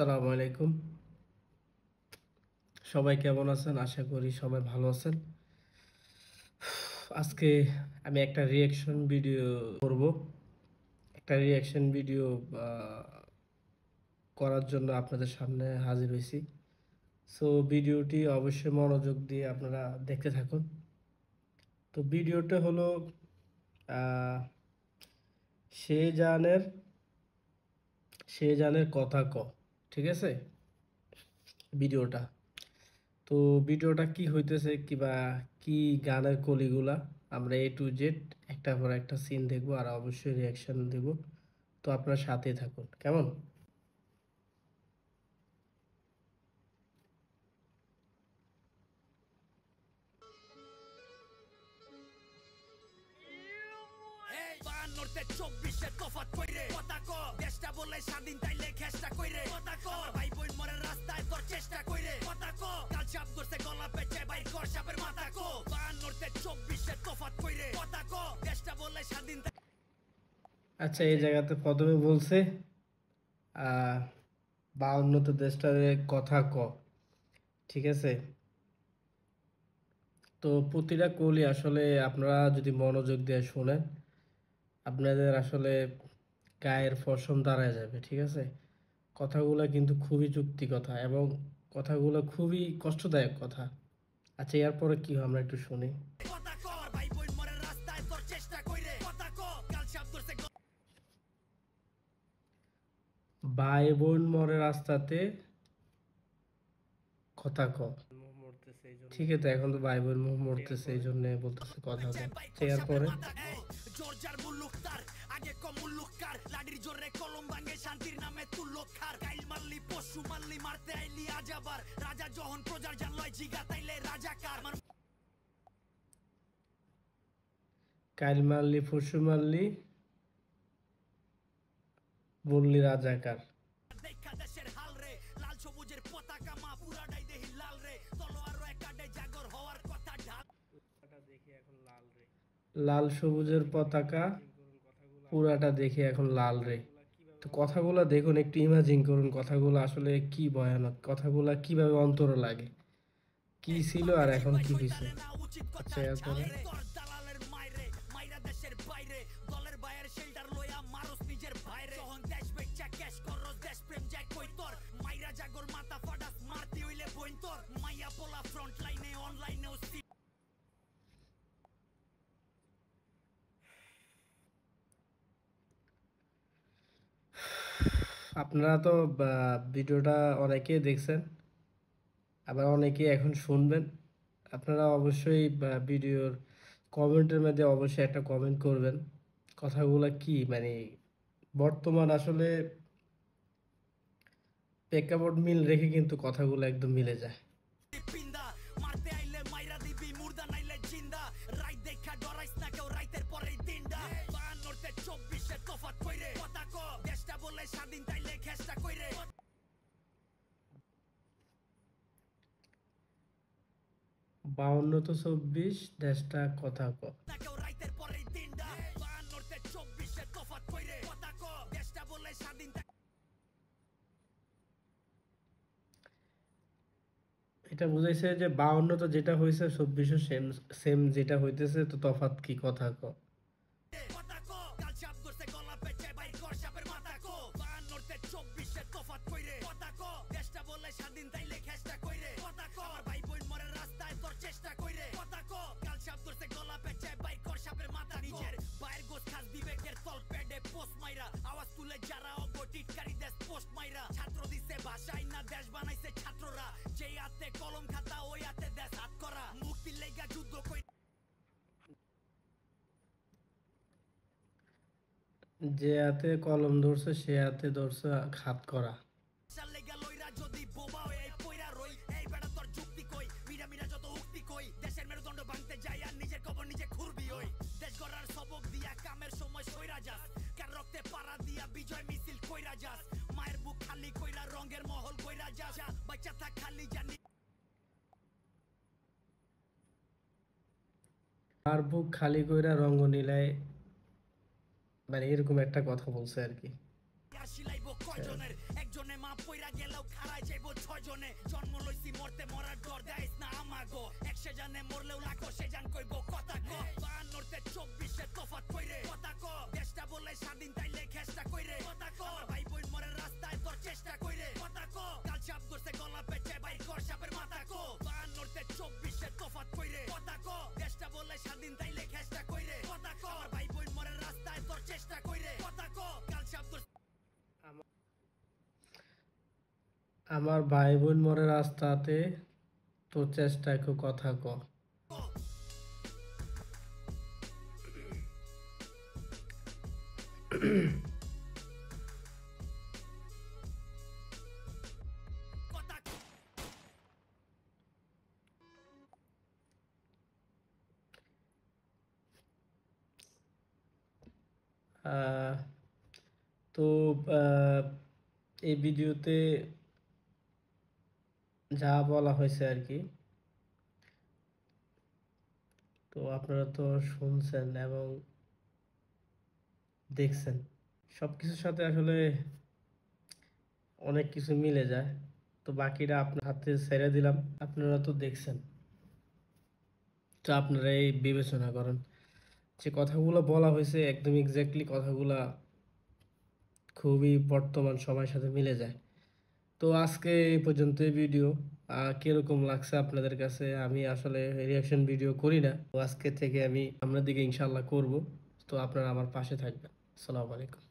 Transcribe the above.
আসসালামু আলাইকুম। সবাই কেমন আছেন? আশা করি সবাই ভালো আছেন। আজকে আমি একটা রিঅ্যাকশন ভিডিও করব। একটা রিঅ্যাকশন ভিডিও আ করার জন্য আপনাদের সামনে হাজির হইছি। সো ভিডিওটি অবশ্যই মনোযোগ দিয়ে আপনারা দেখতে থাকুন। তো ভিডিওটা হলো আ সে জানের কথা ক। ঠিক আছে? ভিডিওটা। তো ভিডিওটা কি হইতেছে কিবা কি গানের কলিগুলা আমরা A to Z একটার পর একটা সিন দেখবো আর অবশ্যই রিয়াকশন দেব। তো আপনারা সাথেই থাকুন। কেমন? এই 52 24 এর তফাৎ কইরে কথা ক দেশটা বলে স্বাধীন তাইলে খেষ্টা কইরে কথা ক ভাই বোন মরে রাস্তায় তোর চেষ্টা কইরে কথা ক কাল চাপ করতে গলা পেঁচে বাইর কর সাপের মাথা ক 52 24 এর তফাৎ কইরে কথা ক দেশটা বলে স্বাধীন। আচ্ছা, এই জায়গাতে প্রথমে বলছে 52তে দেশটার কথা ক। ঠিক আছে? তো প্রতিটা কলি আসলে আপনারা যদি মনোযোগ দিয়ে শোনেন আপনাদের আসলে গায়ের পশম দাঁড়ায় যাবে। ঠিক আছে? কথাগুলো কিন্তু খুবই যুক্তি কথা এবং কথাগুলো খুবই কষ্টদায়ক কথা। আচ্ছা, এরপরে কি হয় আমরা একটু শুনি। কথা ক ভাই বোন মরে রাস্তায় তোর চেষ্টা কইরে কথা ক কাল চাপ করতে ভাই বোন মরে রাস্তাতে কথা ক। ঠিক আছে, এখন তো ভাই বোন মরতেছে এই জন্য বলতেছে কথা ক। এরপরে জোরজার মুল্লুকতার আগে কম মুল্লুককার লাডির জোরে কলম ভাঙে শান্তির নামে তুল্লকার কাইল মারলি পশু মারলি মারতে আইলি আজাবার রাজা যখন প্রজার জানলয় জিগা তাইলে রাজাকার কাইল মারলি পরশু মারলি বললি রাজাকার। দেখা দেশের হাল রে লাল সবুজের পতাকা মা পুরাটাই দেহি লাল রে তলোয়ার একাডে জাগর হওয়ার কথা ঢাল লাল সবুজের পতাকা পুরাটা দেখে এখন লাল রে। তো কথাগুলো দেখুন, একটু ইমাজিন করুন কথাগুলো আসলে কি ভয়ানক, কথাগুলো কিভাবে অন্তরে লাগে, কি ছিল আর এখন কি হয়েছে। আচ্ছা, এরপরে দালালের মাইরে মাইরা দেশের বাইরে দলের বাইরের শেল্টার লইয়া মারুস নিজের বাইরে যখন দেশ বেচা ক্যাশ করস দেশ প্রেম যায় কই তোর মাইরা জাগর মাথা ফাটাস মারতি হইলে বইন তোর মাইয়া পোলা ফ্রন্ট লাইনে অনলাইনেও আপনারা তো ভিডিওটা অনেকেই দেখছেন, আবার অনেকেই এখন শুনবেন। আপনারা অবশ্যই ভিডিওর কমেন্টের মধ্যে অবশ্যই একটা কমেন্ট করবেন কথাগুলো কি মানে বর্তমান আসলে প্রেক্ষাপট মিল রেখে কিন্তু কথাগুলো একদম মিলে যায়। পিন্দা মারতে আইলে মাইরা দিবি মুর্দা নাইলে জিন্দা রাইত দেখা ডরাইস না কেউ রাইতের পরেই দিনটা 52 24 এর তফাৎ কইরে কথা ক দেশটা বলে স্বাধীন তাইলে খেষ্টা কইরে 52 তো 24 দেশটা কথা ক। না কেউ রাইতের পরেই দিনটা 52 24 এর তফাৎ কইরে কথা ক দেশটা বলে স্বাধীন এটা বুঝাইছে যে 52 তো যেটা হয়েছে 24 সেম সেম যেটা হইতেছে, তো তফাৎ কি কথা ক। কথা ক কাল চাপ করতে গলা পেঁচে বাইর কর সাপের মাথা ক 52 24 এর তফাৎ কইরে কথা ক দেশটা বলে স্বাধীন তাইলে খেষ্টা কইরে কথা ক ভাই বোন মরে রাস্তায় তোর চেষ্টা কইরে কথা ক কাল চাপ করতে গলা পেঁচে বাইর কর সাপের মাথা নিজের বাইর গোছ খাস বিবেকের তল পেডে পোস্ট মাইরা আওয়াজ তুলে যারা অবটিটকারী দেশ পোস্ট মাইরা ছাত্র দিছে ভাষাই না দেশ বানাইছে ছাত্ররা যেই হাতে কলম খাতা ওই হাতে দেশ হাত করা মুক্তির লেগা যুদ্ধ কই যে হাতে কলম ধরছে সে হাতে ধরছে হাত করা। লেগা লইরা যদি বোবা হয়ে পয়রা রই এই বেটা তোর যুক্তি কই মিরা মিরা যত উক্তি কই দেশের মেরুদণ্ড ভাঙতে যাই আর নিজের কবর নিজে খুরবি হই দেশ গড়ার সবক দিয়া কামের সময় সইরা যাস কার রক্তে পাড়া দিয়া বিজয় মিছিল কইরা যাস মায়ের বুক খালি কইরা রঙের মহল কইরা যাস বাচ্চা থাক খালি জানি আর বুক খালি কইরা রঙ্গ নীলায়, মানে এরকম একটা কথা বলছে আর কি। আর শিলাইব কয়জনের একজনে মা পয়রা গেলে গেলেও খাড়ায় যাইবো 6 জনে জন্ম লইছি মরতে মরার ডর দেয়স না আমাগো 100 জানে মরলেও লাখো সে জান কইবো কথা কো 52 তে 24 এ তফাত কইরে কথা কো দেশটা বলে স্বাধীন তাইলে খেষ্টা কইরে কথা কো ভাই বোন মরে রাস্তায় তোর চেষ্টা কইরে কথা কো কাল চাপ করছে গলা পেঁচে বাইর কর সাপের মাথা কো 52 তে 24 এ তফাত কইরে কথা কো দেশটা বলে স্বাধীন তাইলে খেষ্টা কইরে কথা কো ভাই বোন মরে রাস্তায় তোর চেষ্টা কইরে কথা কো কাল চাপ করছে আমার ভাই বোন মরে রাস্তাতে তোর চেষ্টায় কো কথা ক। কথা আহ, তো এই ভিডিওতে যা বলা হয়েছে আর কি, তো আপনারা তো শুনছেন এবং দেখছেন, সব কিছুর সাথে আসলে অনেক কিছু মিলে যায়। তো বাকিটা আপনার হাতে ছেড়ে দিলাম, আপনারা তো দেখছেন, তো আপনারা এই বিবেচনা করেন যে কথাগুলো বলা হয়েছে একদম এক্স্যাক্টলি কথাগুলা খুবই বর্তমান সময়ের সাথে মিলে যায়। তো আজকে এই পর্যন্ত এই ভিডিও কিরকম লাগছে আপনাদের কাছে? আমি আসলে রিয়াকশন ভিডিও করি না, তো আজকে থেকে আমি সামনের দিকে ইনশাল্লাহ করব। তো আপনারা আমার পাশে থাকবেন। আসসালামু আলাইকুম।